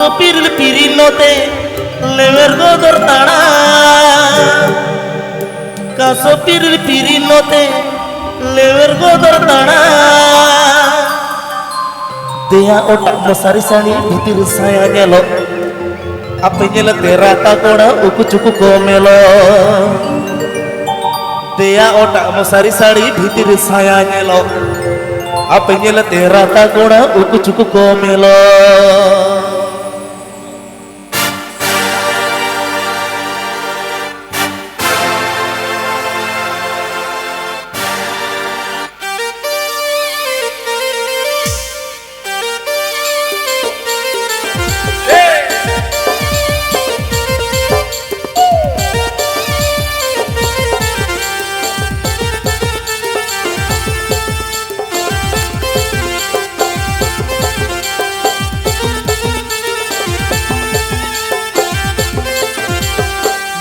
Piril piril note lever godor tana kaso piril piril note lever godor tana dia otak mosari sani bitir saya gelo apa nyela terata koda uku cuku komelo dia otak mosari sani bitir saya gelo apa nyela terata koda uku cuku komelo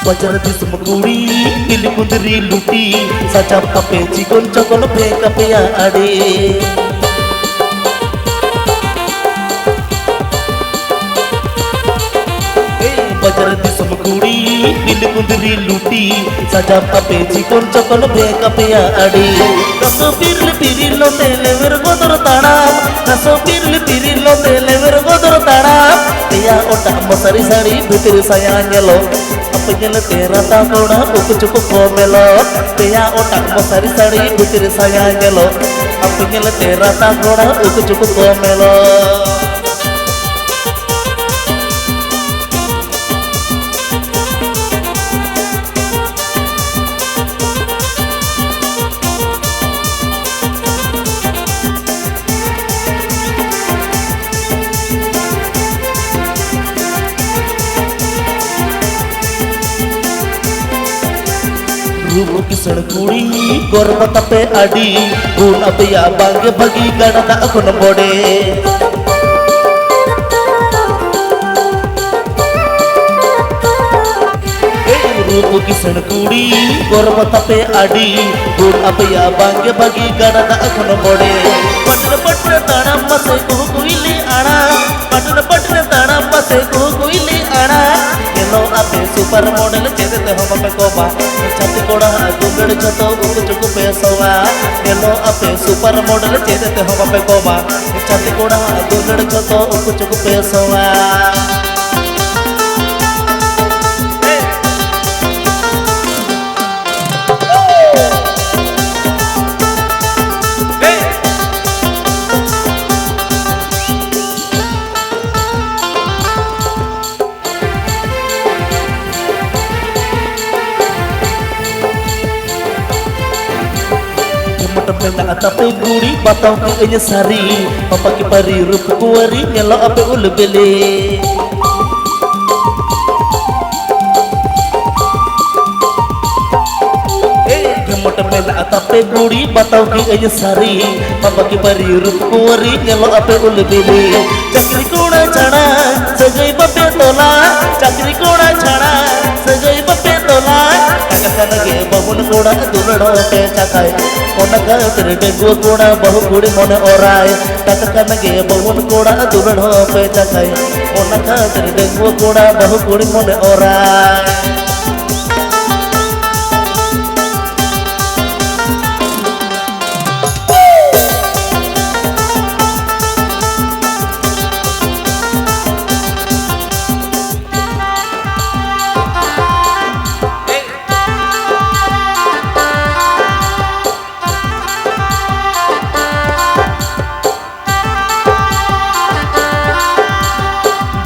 Bajar di semeguri pilih kundri luti saja kape cikon cokon pe kape ya ade Bajar di semeguri pilih kundri luti saja kape cikon cokon pe kape ya ade kaso piril lo tele ver godor tanam kaso piril lo tele ver godor tanam dia otak mosari sari bitir saya ngelo Apanya terata koda uku cukup komelo Dia otak mosari sari bitir saya ngelo Apanya terata koda uku cukup komelo Rumo kisan kuri gorba tape adi un abya bange bagi gana da akon bode Rumo kisan kuri gorba tape adi un abya bange bagi gana da akon bode Patna tanam mase ko kuili ana Patna tanam mase ko kuili ana Yellow ape super model chedete ho mape koba chatti koda dugad chato uku chuku pesawa Yellow ape super model chedete ho mape koba chatti koda dugad chato uku chuku pesawa Pena atape guri batau ke enya sari papa ki pari rup kuari nyelo ape ulbele Gemota pena atape guri batau ke enya sari papa ki pari rup kuari nyelo ape ulbele Chakri koda chana sagai bape tola Chakri koda chana sagai bape tola Kakanage bahun koda dunado pe chakai Onaka tere dengu koda bahu gudi mone orai Kakanage bahun koda dunado pe chakai Onaka tere dengu koda bahu gudi mone orai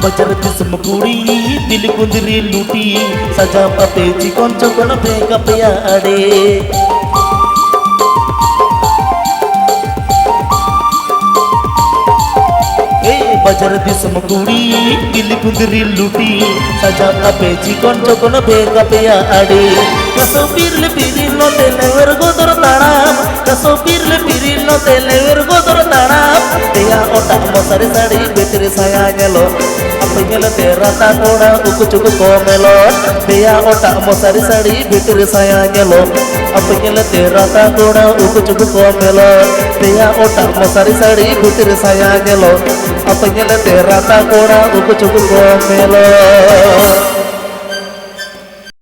Bajar di semeguri pilih kundri luti saja pape cikon cokon pe kape ya ade Bajar di semeguri pilih kundri luti saja pape cikon cokon pe kape ya ade kaso piril no tele ver godor tanam kaso piril no tele ver godor tanam dia otak mosari sari bitir saya ngelo Apanya terata koda uku cuku komelo Dia otak mosari sari bitir saya ngelo Apanya terata koda uku cuku komelo Dia otak mosari sari bitir saya ngelo Apa nyelete rata kora uku cukup gomelo